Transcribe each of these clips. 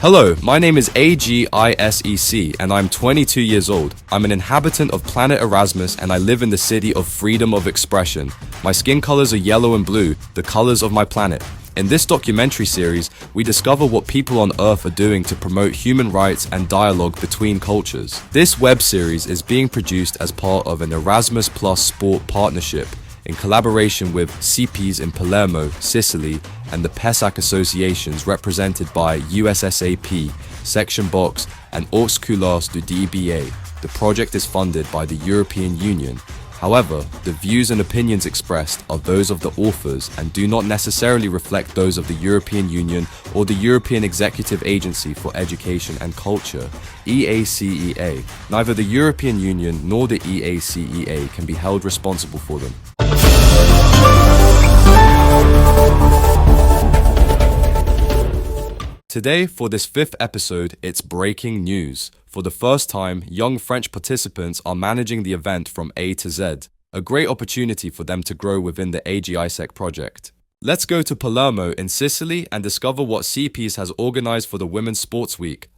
Hello, my name is AGISEC and I'm 22 years old. I'm an inhabitant of planet Erasmus and I live in the city of freedom of expression. My skin colors are yellow and blue, the colors of my planet. In this documentary series, we discover what people on Earth are doing to promote human rights and dialogue between cultures. This web series is being produced as part of an Erasmus Plus Sport partnership in collaboration with CEIPES in Palermo, Sicily, and the PESAC associations represented by USSAP, Section Box, and Auxculars du DBA. The project is funded by the European Union. However, the views and opinions expressed are those of the authors and do not necessarily reflect those of the European Union or the European Executive Agency for Education and Culture, EACEA. Neither the European Union nor the EACEA can be held responsible for them. Today, for this 5th episode, it's breaking news. For the first time, young French participants are managing the event from A to Z, a great opportunity for them to grow within the AGISEC project. Let's go to Palermo in Sicily and discover what CEIPES has organized for the Women's Sports Week.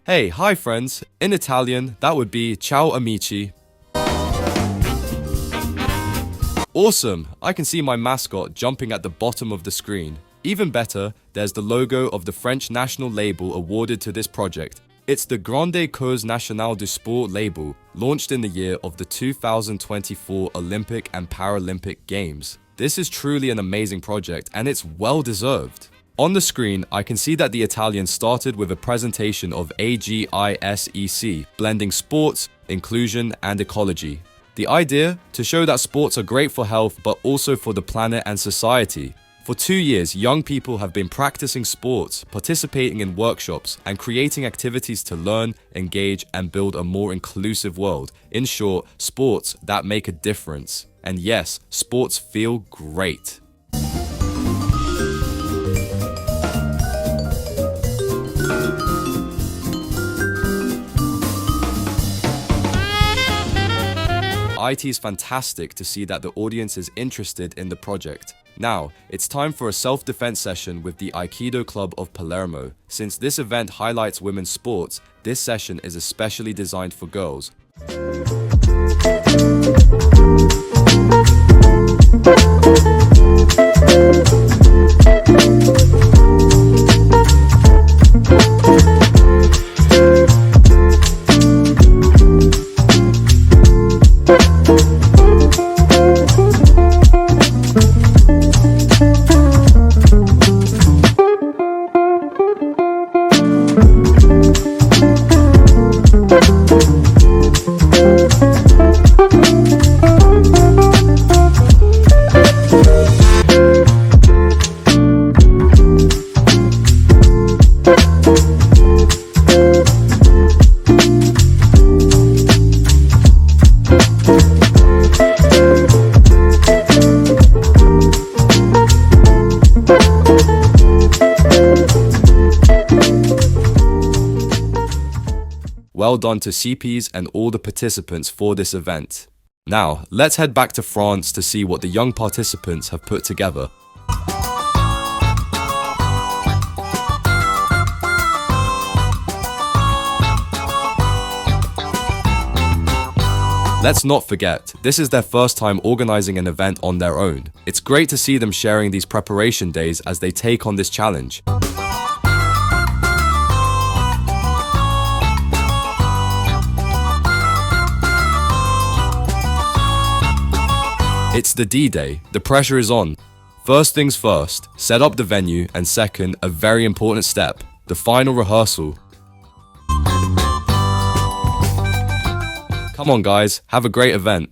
Hey, hi friends. In Italian, that would be ciao amici. Awesome! I can see my mascot jumping at the bottom of the screen. Even better, there's the logo of the French national label awarded to this project. It's the Grande Cause Nationale du Sport label, launched in the year of the 2024 Olympic and Paralympic Games. This is truly an amazing project and it's well deserved. On the screen, I can see that the Italians started with a presentation of AGISEC, blending sports, inclusion, and ecology. The idea? To show that sports are great for health, but also for the planet and society. For 2 years, young people have been practicing sports, participating in workshops, and creating activities to learn, engage, and build a more inclusive world. In short, sports that make a difference. And yes, sports feel great. It is fantastic to see that the audience is interested in the project. Now, it's time for a self-defense session with the Aikido Club of Palermo. Since this event highlights women's sports, this session is especially designed for girls. Well done to CEIPES and all the participants for this event. Now, let's head back to France to see what the young participants have put together. Let's not forget, this is their first time organizing an event on their own. It's great to see them sharing these preparation days as they take on this challenge. It's the D-Day. The pressure is on. First things first, set up the venue, and second, a very important step, the final rehearsal. Come on guys, have a great event.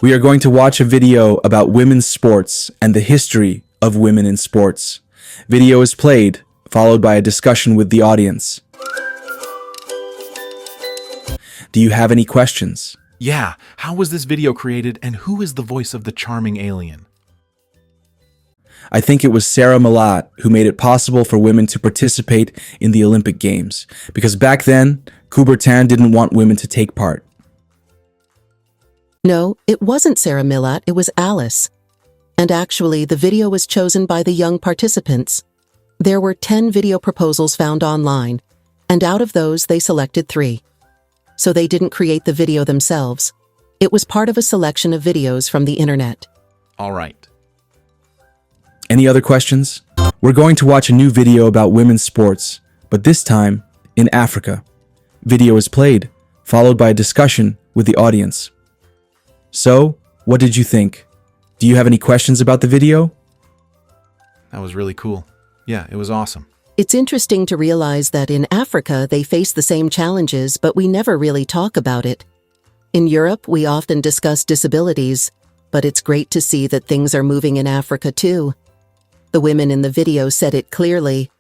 We are going to watch a video about women's sports and the history of women in sports. Video is played, followed by a discussion with the audience. Do you have any questions? Yeah, how was this video created and who is the voice of the charming alien? I think it was Sarah Malat who made it possible for women to participate in the Olympic Games, because back then, Coubertin didn't want women to take part. No, it wasn't Sarah Millat, it was Alice. And actually, the video was chosen by the young participants. There were 10 video proposals found online, and out of those they selected 3. So they didn't create the video themselves. It was part of a selection of videos from the internet. All right. Any other questions? We're going to watch a new video about women's sports, but this time in Africa. Video is played, followed by a discussion with the audience. So, what did you think? Do you have any questions about the video? That was really cool. Yeah, it was awesome. It's interesting to realize that in Africa they face the same challenges, but we never really talk about it. In Europe, we often discuss disabilities, but it's great to see that things are moving in Africa too. The women in the video said it clearly.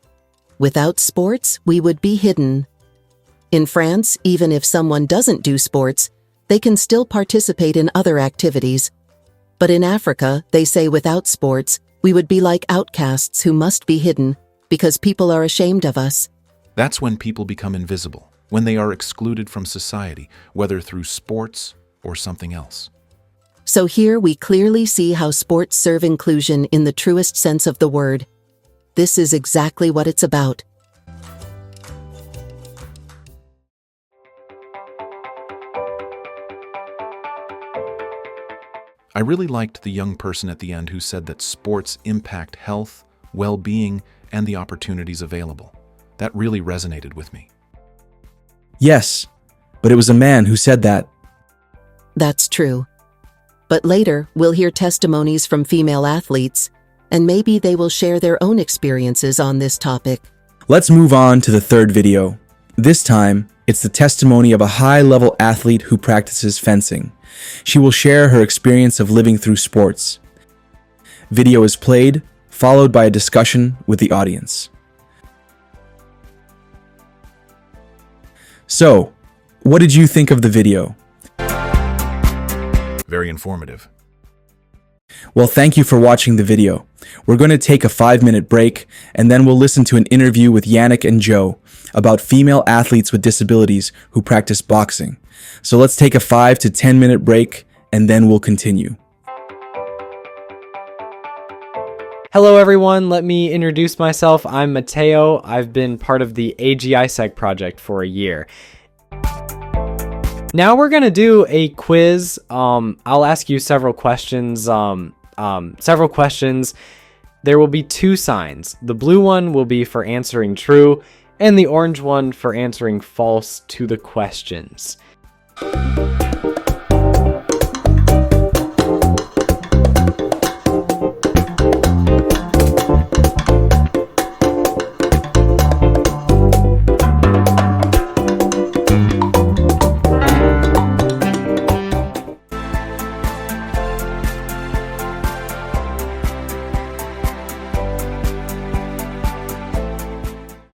Without sports, we would be hidden. In France, even if someone doesn't do sports, they can still participate in other activities. But in Africa, they say without sports, we would be like outcasts who must be hidden because people are ashamed of us. That's when people become invisible, when they are excluded from society, whether through sports or something else. So here we clearly see how sports serve inclusion in the truest sense of the word. This is exactly what it's about. I really liked the young person at the end who said that sports impact health, well-being, and the opportunities available. That really resonated with me. Yes, but it was a man who said that. That's true. But later, we'll hear testimonies from female athletes, and maybe they will share their own experiences on this topic. Let's move on to the third video. This time, it's the testimony of a high-level athlete who practices fencing. She will share her experience of living through sports. Video is played, followed by a discussion with the audience. So, what did you think of the video? Very informative. Well, thank you for watching the video. We're going to take a 5-minute break, and then we'll listen to an interview with Yannick and Joe about female athletes with disabilities who practice boxing. So let's take a 5 to 10 minute break, and then we'll continue. Hello everyone, let me introduce myself. I'm Mateo. I've been part of the AGISEC project for a year. Now we're gonna do a quiz. I'll ask you several questions. There will be 2 signs. The blue one will be for answering true, and the orange one for answering false to the questions.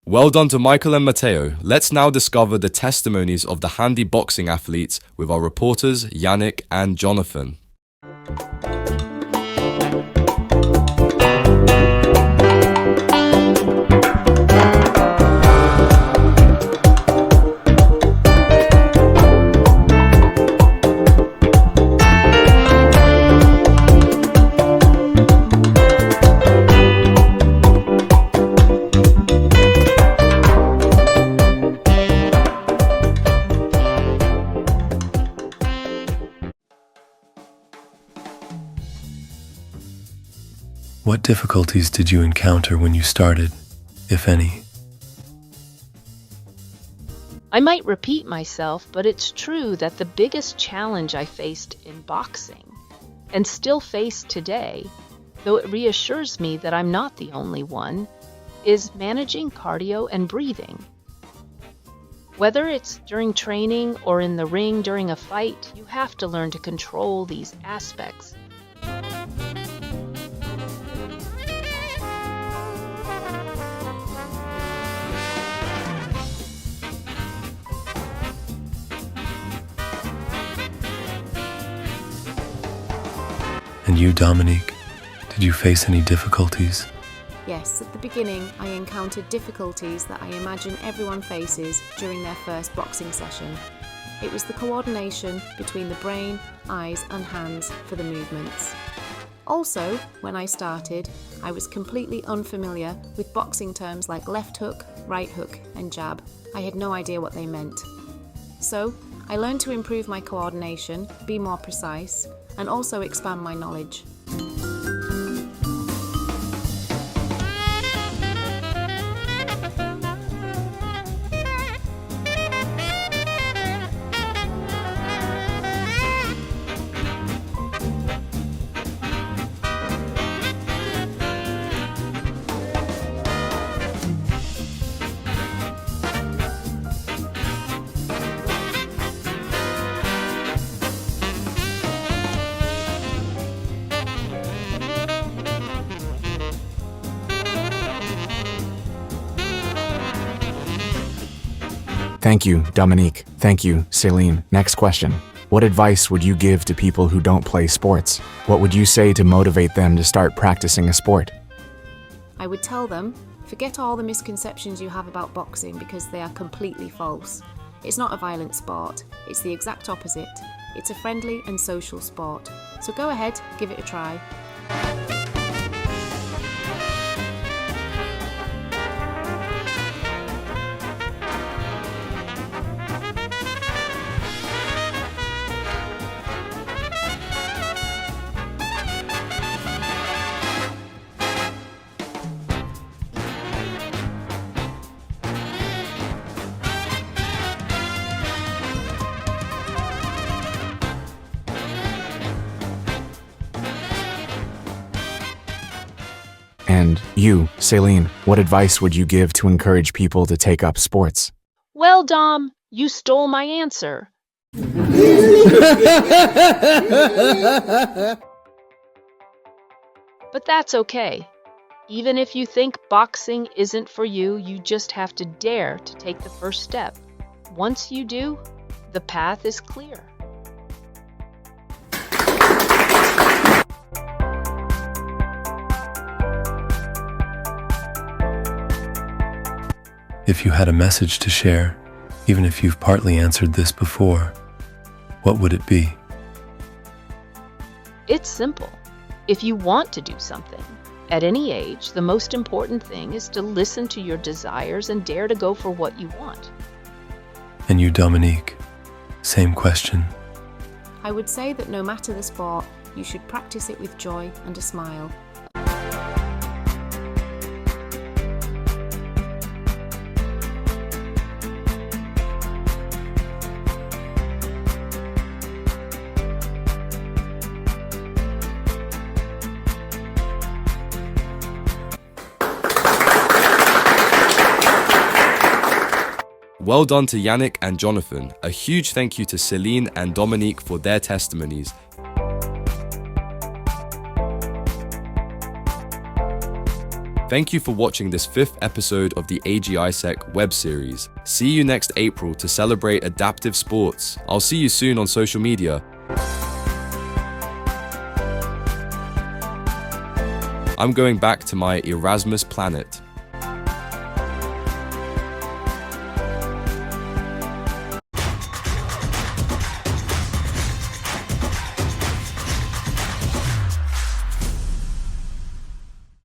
Well done to Michael and Matteo. Let's now discover the testimonies of the handy boxing athletes with our reporters Yannick and Jonathan. What difficulties did you encounter when you started, if any? I might repeat myself, but it's true that the biggest challenge I faced in boxing, and still face today, though it reassures me that I'm not the only one, is managing cardio and breathing. Whether it's during training or in the ring during a fight, you have to learn to control these aspects. And you, Dominique, did you face any difficulties? Yes, at the beginning I encountered difficulties that I imagine everyone faces during their first boxing session. It was the coordination between the brain, eyes and hands for the movements. Also, when I started, I was completely unfamiliar with boxing terms like left hook, right hook and jab. I had no idea what they meant. So, I learned to improve my coordination, be more precise, and also expand my knowledge. Thank you, Dominique. Thank you, Celine. Next question. What advice would you give to people who don't play sports? What would you say to motivate them to start practicing a sport? I would tell them, forget all the misconceptions you have about boxing because they are completely false. It's not a violent sport, it's the exact opposite. It's a friendly and social sport. So go ahead, give it a try. And you, Celine, what advice would you give to encourage people to take up sports? Well, Dom, you stole my answer. But that's okay. Even if you think boxing isn't for you, you just have to dare to take the first step. Once you do, the path is clear. If you had a message to share, even if you've partly answered this before, what would it be? It's simple. If you want to do something, at any age, the most important thing is to listen to your desires and dare to go for what you want. And you, Dominique, same question. I would say that no matter the sport, you should practice it with joy and a smile. Well done to Yannick and Jonathan. A huge thank you to Celine and Dominique for their testimonies. Thank you for watching this 5th episode of the AGISEC web series. See you next April to celebrate adaptive sports. I'll see you soon on social media. I'm going back to my Erasmus planet.